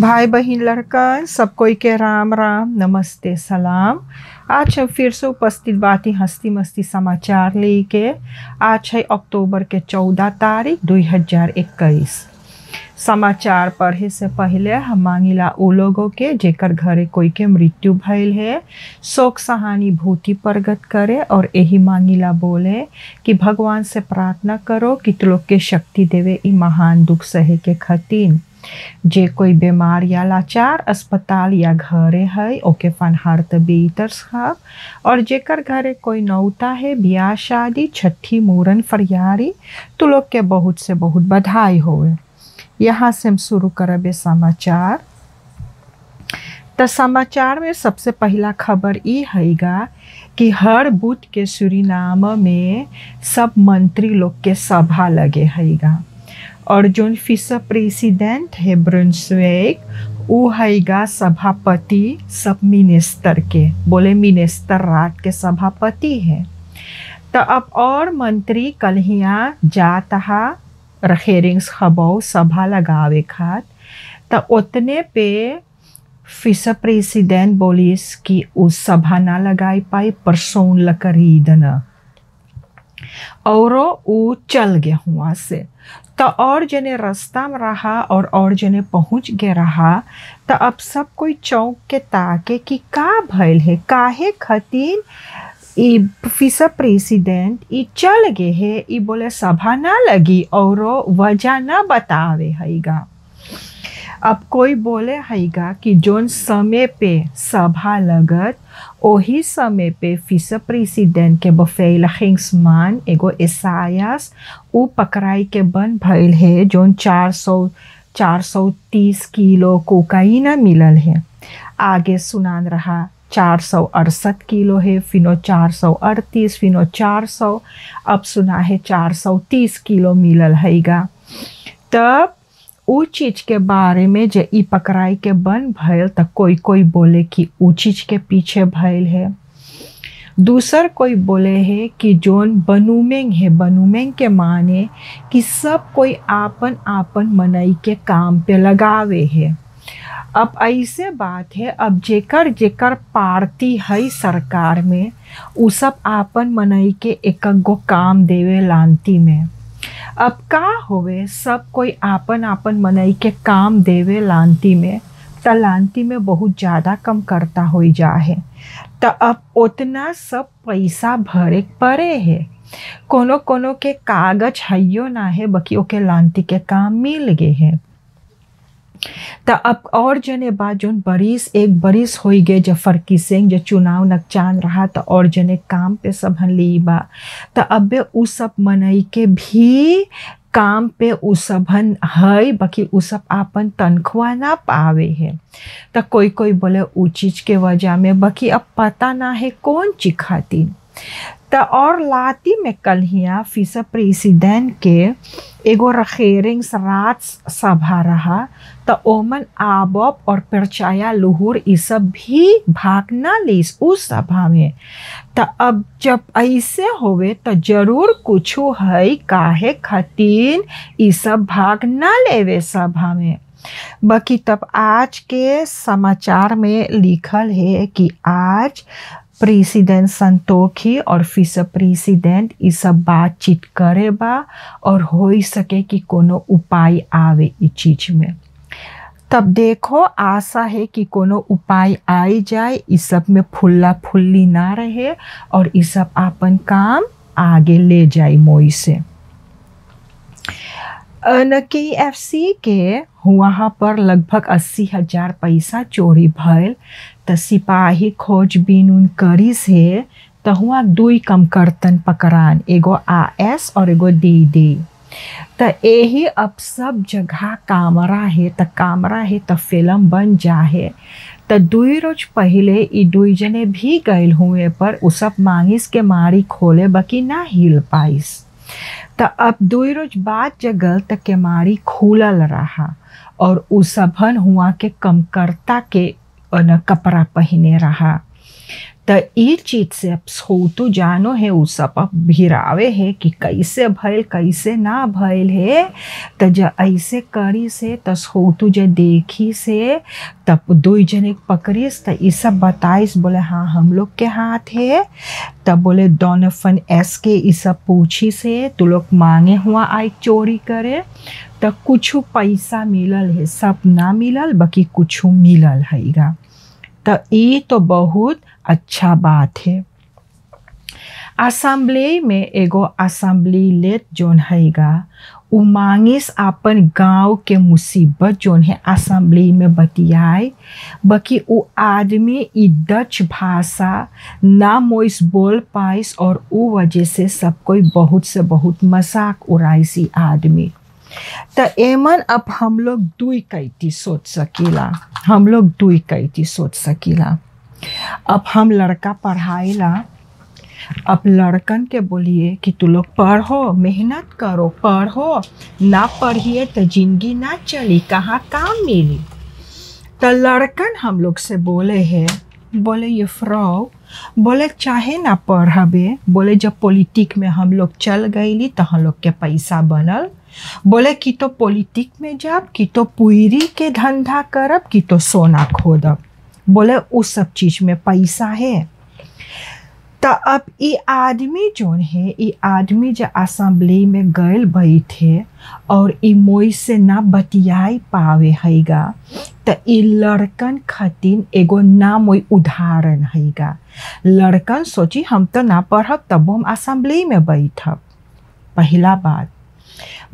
भाई बहन लड़कन सब कोई के राम राम नमस्ते सलाम। आज हम फिर से उपस्थित बाती हस्ती मस्ती समाचार लेके। आज है अक्टूबर के 14 तारीख 2021। समाचार पढ़े से पहले हम मांगिला उ लोगों के जेकर घरे कोई के मृत्यु भइल है शोक सहानुभूति प्रकट करे और यही मांगिला बोले कि भगवान से प्रार्थना करो कि तू लोग के शक्ति देवे ई महान दुख सहे के खातिर। जे कोई बीमार या लाचार अस्पताल या घरे है ओके फनहार तबीतर साहब और जेकर घरे कोई नौता है ब्याह शादी छठी मूरन फरियारी तो लोग के बहुत से बहुत बधाई होवे। यहाँ से हम शुरू करबे समाचार। तो समाचार में सबसे पहला खबर ये हैगा कि हर बुध के सूरीनाम में सब मंत्री लोग के सभा लगे हैगा और जोन फिसा प्रेसिडेंट है ब्रुंसविक वो हैगा सभापति सब मिनिस्टर के बोले मिनिस्टर रात के सभापति है। तो अब और मंत्री कल यहाँ जाता रखेरिंग्स खबाओ सभा लगावे खात तो उतने पे फिसा प्रेसिडेंट बोलिस कि उस सभा ना लगाई पाई परसों लकरीदना और वो चल गया हुआ से। तो और जने रास्ता में रहा और जने पहुंच गया रहा तो अब सब कोई चौंक के ताके कि का भइल है काहे खातिर ई फिसा प्रेसिडेंट ई चल गए है ई बोले सभा ना लगी और वजह ना बतावे हैगा। अब कोई बोले हैगा कि जोन समय पे सभा लगत वही समय पे फिसा प्रेसिडेंट के बफेलखिंग्समान एगो एसायास उ पकड़ाई के बन भइल है जोन 430 किलो कोकाइन मिलल है। आगे सुनान रहा 468 किलो है फिनो 438 फिनो 400 अब सुना है 430 किलो मिलल हैगा। तब उ चीज के बारे में जे ई पकड़ाई के बन भइल त कोई बोले कि उ चीज के पीछे भइल है। दूसर कोई बोले है कि जोन बनुमेंग है बनुमेंग के माने कि सब कोई आपन आपन मनई के काम पे लगावे है। अब ऐसे बात है अब जेकर जेकर पार्टी है सरकार में उ सब आपन मनई के एक गो काम देवे लांती में। अब का होवे सब कोई आपन आपन मनई के काम देवे लांती में त लांती में बहुत ज़्यादा कम करता हो जा है तो अब उतना सब पैसा भरे पड़े है। कोनो कोनो के कागज हइयो ना है बकी ओके लांती के काम मिल गए है। तो अब और जने बाद जोन एक बरिस हो गए जफर किसेंग जो चुनाव नकचान रहा तो और जने काम पे सब ली बा तो अब उ सब मनई के भी काम पे उ सबन है बाकी उ सब आपन तनख्वाह ना पावे है। तो कोई बोले उ चीज के वजह में बाकी अब पता ना है कौन चीज खातिर। तो और लाती में कल हिया फिसा प्रेसिडेंट के एगो रखेरिंग्स रात सभा रहा तो ओमन आबब और परचाया लुहुर ई सब भी भाग ना लीस उस सभा में। तो अब जब ऐसे होवे तो जरूर कुछ है काहे खातिर ई सब भाग ना लेवे सभा में। बाकी तब आज के समाचार में लिखल है कि आज प्रेसिडेंट संतोखी और फिसा प्रेसिडेंट ई सब बातचीत करे बा और हो सके कि कोनो उपाय आवे ई चीज में। तब देखो आशा है कि कोनो उपाय आई जाए ई सब में फुल्ला फुल्ली ना रहे और ई सब आपन काम आगे ले जाए मोई से। KFC के वहाँ पर लगभग 80,000 पैसा चोरी भइल तो सिपाही खोजबीन उन करी से तो हुआ 2 कम करतन पकड़ान एगो AS और एगो DD। तो यही अब सब जगह कामरा है तो फिल्म बन जाए। तो 2 रोज पहले ई 2 जने भी गए हुए पर उ सब मांगिस के मारी खोले बाकी ना हिल पाइस। तो अब 2 रोज बाद जगल तक के मारी खुलल रहा और उ सबन हुआ के कमकर्ता के न कपड़ा पहने रहा। त ई चीज से अब छोटू जानो है उ सब अब भिरावे है कि कैसे भइल कैसे ना भइल है। त ज ऐसे करी से त छोटू जे देखी से तब दो जने पकड़िस त ई सब बताइस बोले हाँ हम लोग के हाथ है। तब बोले डोनोफन एस के ई सब पूछी से तू लोग मांगे हुआ आई चोरी करे त कुछ पैसा मिलल है, सब ना मिलल बाकी कुछ मिलल हैगा। त ई तो बहुत अच्छा बात है। असेंबली में एगो असेंबली लेट जोन हैगा उ मांगिस आपन गांव के मुसीबत जोन है असेंबली में बतियाए। बाकी उ आदमी ई डच भाषा ना मोइस बोल पाइस और उ वजह से सब कोई बहुत से बहुत मजाक उड़ाइसी आदमी। त एमन अब हम लोग दुई कैती सोच सकीला, हम लोग दुई कैती सोच सकीला। अब हम लड़का पढ़ाइला, अब लड़कन के बोलिए कि तू लोग पढ़ो मेहनत करो पढ़ो, ना पढ़िए तो जिंदगी ना चली, कहाँ काम मिली। तो लड़कन हम लोग से बोले है, बोले ये फ्राउ बोले चाहे ना पढ़बे, बोले जब पॉलिटिक में हम लोग चल गईली तो हम लोग के पैसा बनल। बोले कि तो पॉलिटिक में जाब कि तो पुईरी के धंधा करब कि तो सोना खोदब, बोले उस सब चीज में पैसा है। तो अब ये आदमी जोन है ये आदमी जो असेंबली में गए बैठे और ई मोई से ना बतियाई पावे हैगा। तो ई लड़कन खातिर एगो ना मोई उदाहरण हैगा। लड़कन सोची हम तो ना पढ़ब तब हम असेंबली में बैठब, पहला बात।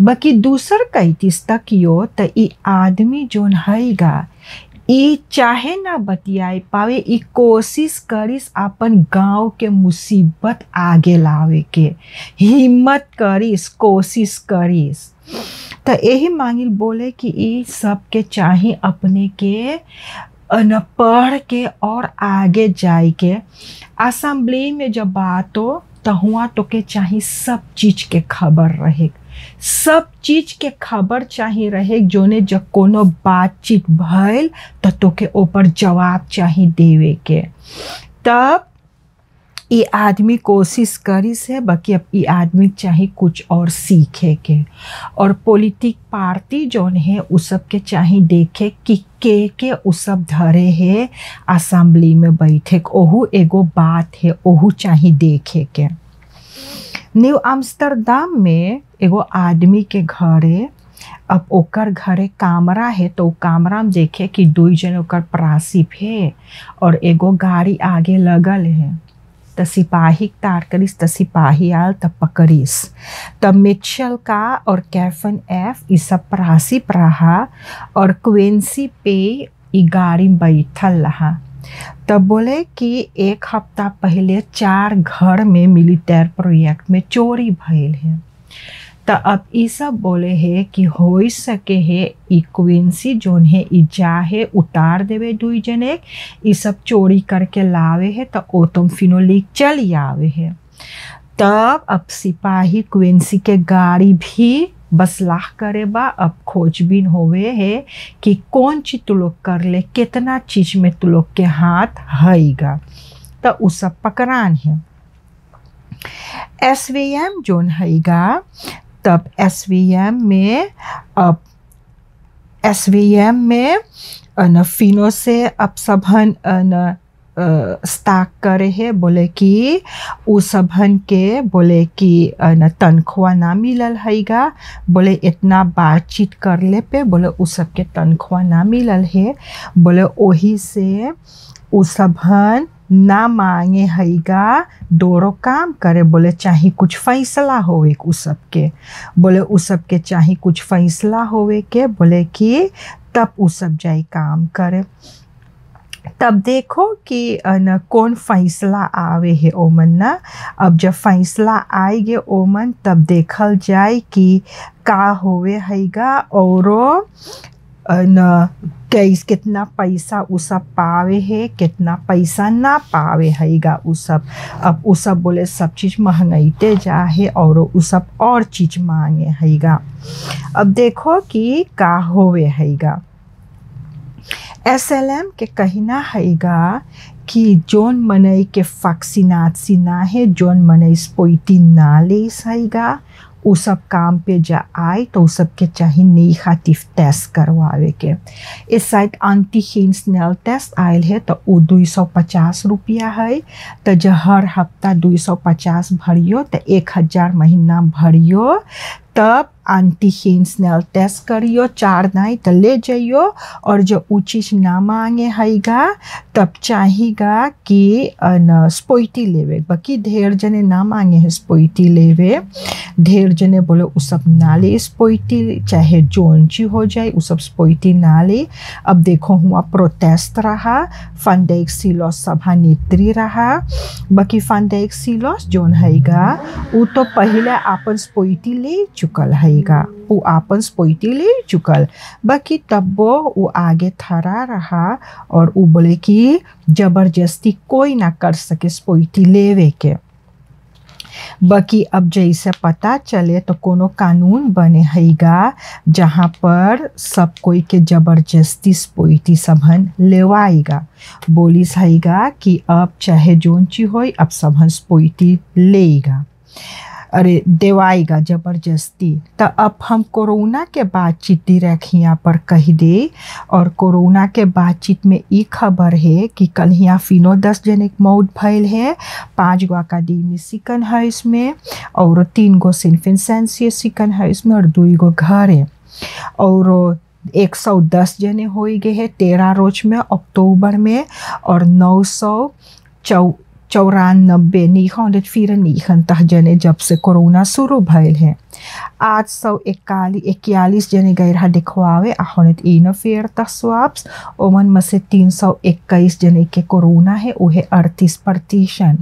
बाकी दूसर कैतिस तक यो तो ई आदमी जोन हैगा ई चाहे ना बतियाई पावे, ई कोशिश करिस अपन गांव के मुसीबत आगे लावे के, हिम्मत करिस कोशिश करिस। तो यही मांगिल बोले कि ई सब के चाहे अपने के न पढ़ के और आगे जाए के। असेंबली में जब बात हो तो हुआ तो के चाहे सब चीज के खबर रहे, सब चीज के खबर चाहिए रहे जोने जब कोनो बातचीत भइल तो तोके ऊपर जवाब चाहिए देवे के। तब ये आदमी कोशिश करी से बाकी अब ये आदमी चाहे कुछ और सीखे के। और पॉलिटिक पार्टी जोन है उस सब के चाहे देखे कि के उस सब धरे है असेंबली में बैठे, ओहू एगो बात है, ओहू चाहे देखे के। न्यू आम्स्टरडाम में एगो आदमी के घरे, अब ओकर घरे कैमरा है तो कैमरा में देखे कि दो जन ओकर प्रासिप है और एगो गाड़ी आगे लगल है। तो सिपाही तार करिस तो सिपाही आल तब पकड़िस। तब मिचेल का और कैफन एफ ये सब प्रासिप रहा और क्विंसी पे ये गाड़ी में बैठल रहा। तब बोले कि एक हफ्ता पहले 4 घर में मिलिटेर प्रोजेक्ट में चोरी भइल है। तो अब ये सब बोले है कि हो सके है ई क्विंसी जोन है ई जाहे उतार देवे दुई जने, ये सब चोरी करके लावे है तो ओ तुम फिनोलिक चली आवे है। तब अब सिपाही क्विंसी के गाड़ी भी बसलाह करे बा, अब खोजबीन होवे है कि कौन चीज तू लोग कर ले, कितना चीज में तू लोग के हाथ हैगा। तो उ सब पकड़ान है। एसवीएम जोन हैगा, तब एसवीएम में अब एसवीएम में न फिनो से अब सबहन न स्टाक करे है, बोले कि उ सबहन के बोले कि न तनख्वाह ना मिलल हैगा, बोले इतना बातचीत कर ले पे बोले उ सब के तनख्वाह ना मिलल है। बोले वही से उ सबहन ना मांगे हैगा, दोरो काम करे, बोले चाहे कुछ फैसला होवे उ सब के, बोले उ सब के चाहे कुछ फैसला होवे के, बोले कि तब उ सब जाए काम करे। तब देखो कि न कौन फैसला आवे है ओमन ना। अब जब फैसला आएगे ओमन तब देखल जाए कि का होवे हैगा और न कैस कितना पैसा उ सब पावे है, कितना पैसा ना पावे हैगा उ सब। अब उ सब बोले सब चीज़ महंगाईते जाए और उ सब और चीज़ मांगे हैगा। अब देखो कि का होवे हैगा। एसएलएम के कहना हैगा कि जोन मनई के वैक्सीनासी ना है, जोन मनई स्पोइटी ना ले सहीगा, उ सब काम पे जा आए तो उ सब के चाहिए नेगेटिव टेस्ट करवावे के। इस साइड एंटीजन स्नेल टेस्ट आयल है तो उ 250 रुपया है। तो जो हर हफ्ता 250 भरियो तो 1000 महीना भरियो, तब एंटीजन स्नेल टेस्ट करियो 4 दिन तो ले जाइयो। और जो उ चीज ना मांगे हैगा तब चाहिएगा कि न स्पोइटी लेवे। बाकी ढेर जने ना मांगे है स्पोइटी लेवे, ढेर जने बोले उ सब ना ले स्पोइटी, चाहे जोन ची हो जाए उ सब स्पोइटी ना ले। अब देखो हुआ प्रोटेस्ट रहा, फंडेक्सिलोस सभानेत्री रहा। बाकी फंडेक्सिलोस जोन हैगा उ तो पहले अपन स्पोइटी ले चुकल हैगा, उ आपन स्पोइटी ले चुकल। बाकी तब वो आगे थरा रहा और उ बोले कि जबरदस्ती कोई ना कर सके स्पोइटी लेवे के। बाकी अब जैसे पता चले तो कोनो कानून बने हैगा जहाँ पर सब कोई के जबरदस्ती स्पोइटी सबहन लेवाएगा। बोलिस हैगा कि अब चाहे जोन ची होई अब सबहन स्पोइटी लेगा, अरे देवाएगा जबरदस्ती। तो अब हम कोरोना के बातचीत डायरेक्ट यहाँ पर कह दे। और कोरोना के बातचीत में ये खबर है कि कल यहाँ फिनो 10 जने की मौत भइल है, 5 गो अकादमी सिकन है इसमें, और 3 गो सिंफेंसेंसी सिकन है इसमें, और 2 गो घर है। और 110 जने हो गए हैं 13 रोज में अक्टूबर में, और 994 994 जने जब से कोरोना शुरू भइल है। 841 जने गए रहा दिखवावे 841 स्वाब्स, ओमन में से 321 जने के कोरोना है, वो है 38%।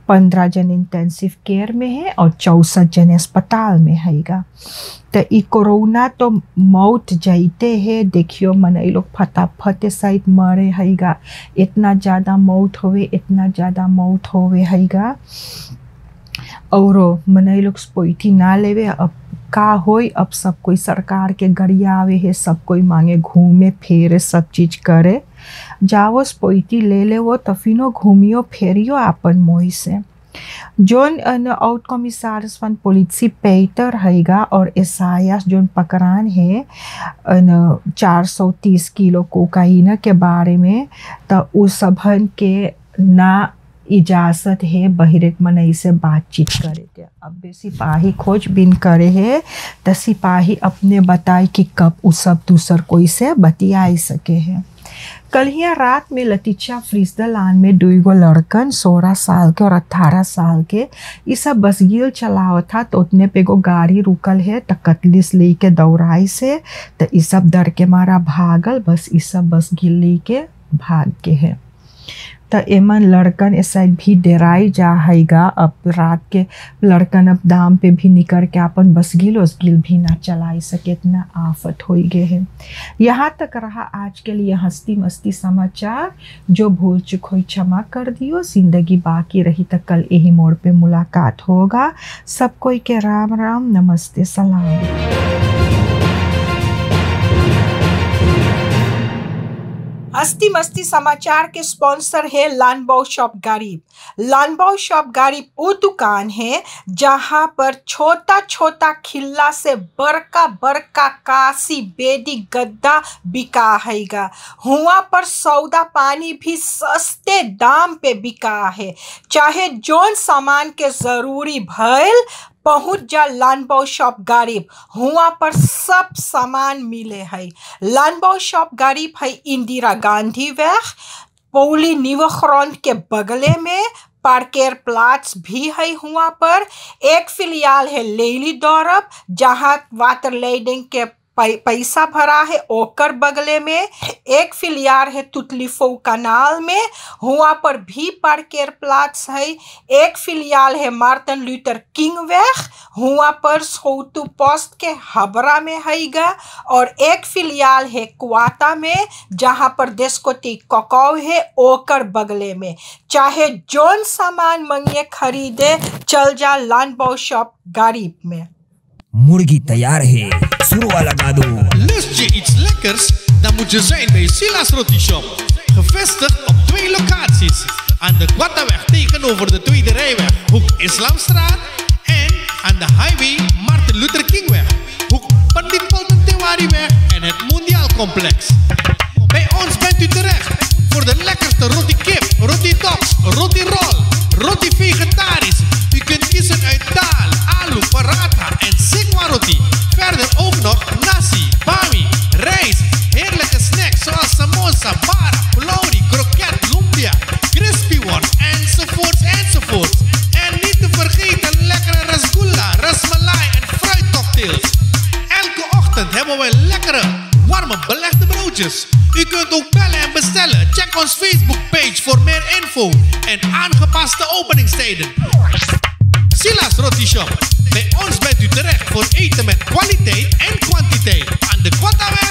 15 जने इंटेंसिव केयर में है और 64 जने अस्पताल में हैगा। तो ई कोरोना तो मौत जाते है, देखियो मन ये लोग फटाफट साइड मरे हैगा, इतना ज़्यादा मौत होवे, इतना ज़्यादा मौत होवे हैगा। और मन ये लोग स्पोइटी ना लेवे। अब का होई, अब सब कोई सरकार के गरिया आवे है, सब कोई मांगे घूमे फेरे सब चीज करे। जाओ स्पोइटी ले ले वो तो फिनो घूमियो फेरियो अपन मोई से। जोन आउट कमिसार्स फन पोलिसी पेटर हैगा और एसआईएस जोन पकड़ान है 430 किलो कोकाइन के बारे में, तो उस सबन के ना इजाज़त है बहिरेक मनई से बातचीत करे के। अब सिपाही खोजबीन करे है तो सिपाही अपने बताए कि कब उ सब दूसर कोई से बतियाई सके है। कल ही रात में लतीचा फ्रिजदलान में 2 गो लड़कन 16 साल के और 18 साल के ये सब बसगील चलाओ था, तो उतने पे गो गाड़ी रुकल है तो कतलिस ले के दौड़ाई से, तो ये सब डर के मारा भागल, बस ये सब बसगील ले के भाग के है। तो एमन लड़कन ऐसा भी डेराई जा हैगा। अब रात के लड़कन अब दाम पे भी निकल के अपन बसगिल उसगिल भी ना चलाई सके, इतना आफत हो गए है। यहाँ तक रहा आज के लिए हंसती मस्ती समाचार। जो भूल चुक हुई क्षमा कर दियो, जिंदगी बाकी रही तो कल यही मोड़ पे मुलाकात होगा। सब कोई के राम राम, नमस्ते, सलाम। हस्ती मस्ती समाचार के स्पॉन्सर है लानबाओ शॉप गरीब। लानबाओ शॉप गरीब वो दुकान है जहाँ पर छोटा छोटा खिल्ला से बड़का बड़का कासी बेदी गद्दा बिका हैगा। हुआ पर सौदा पानी भी सस्ते दाम पे बिका है। चाहे जोन सामान के जरूरी भइल पहुँच जा लानबाओ शॉप गरीब, हुआ पर सब सामान मिले है। लानबाओ शॉप गरीब है इंदिरा गांधी वेग पौली न्यूख्रॉन्ट के बगले में। पार्केर प्लाट्स भी है हुआ पर। एक फिलियाल है लेली दौरब जहाँ वाटर लेडिंग के पैसा भरा है ओकर बगले में। एक फिलियार है तुतलीफो कनाल में, हुआ पर भी पार्केर प्लाट्स है। एक फिलियाल है मार्टिन लूथर किंग वेग, हुआ पर सोतु पोस्ट के हबरा में हैगा। और एक फिलियाल है क्वाता में जहाँ पर देशकोटी ककाऊ है ओकर बगले में। चाहे जोन सामान मंगे खरीदे चल जा लानबाओ शॉप गरीब में। मुर्गी तैयार है, शुरू वाला गा दो। Lust je iets lekkers, dan moet je zijn bij Silas Roti Shop. Gevestigd op 2 locaties. Aan de Quattaweg tegenover de Tweede Rijweg, hoek Islamstraat. En aan de highway Martin Luther Kingweg, hoek Pandit Polten Tewariweg en het Mondiaal Complex. Bij ons bent u terecht voor de lekkerste roti kip, roti tops, roti roll, roti vegetarisch. U kunt kiezen uit daal, alu, paratha en sikwa roti. Verder ook nog nasi, bami, rijst, heerlijke snacks zoals samosa, bara, pulori, kroket, lumpia, crispy one, enzovoorts, enzovoorts. En niet te vergeten lekkere rasgulla, rasmalai en fruitcocktails. Elke ochtend hebben we lekkere, warme belegde broodjes. U kunt ook bellen en bestellen. Check ons Facebook-page voor meer info en aangepaste openingstijden. Silas Roti Shop. Bij ons bent u terecht voor eten met kwaliteit en kwantiteit. Aan de Quattaweg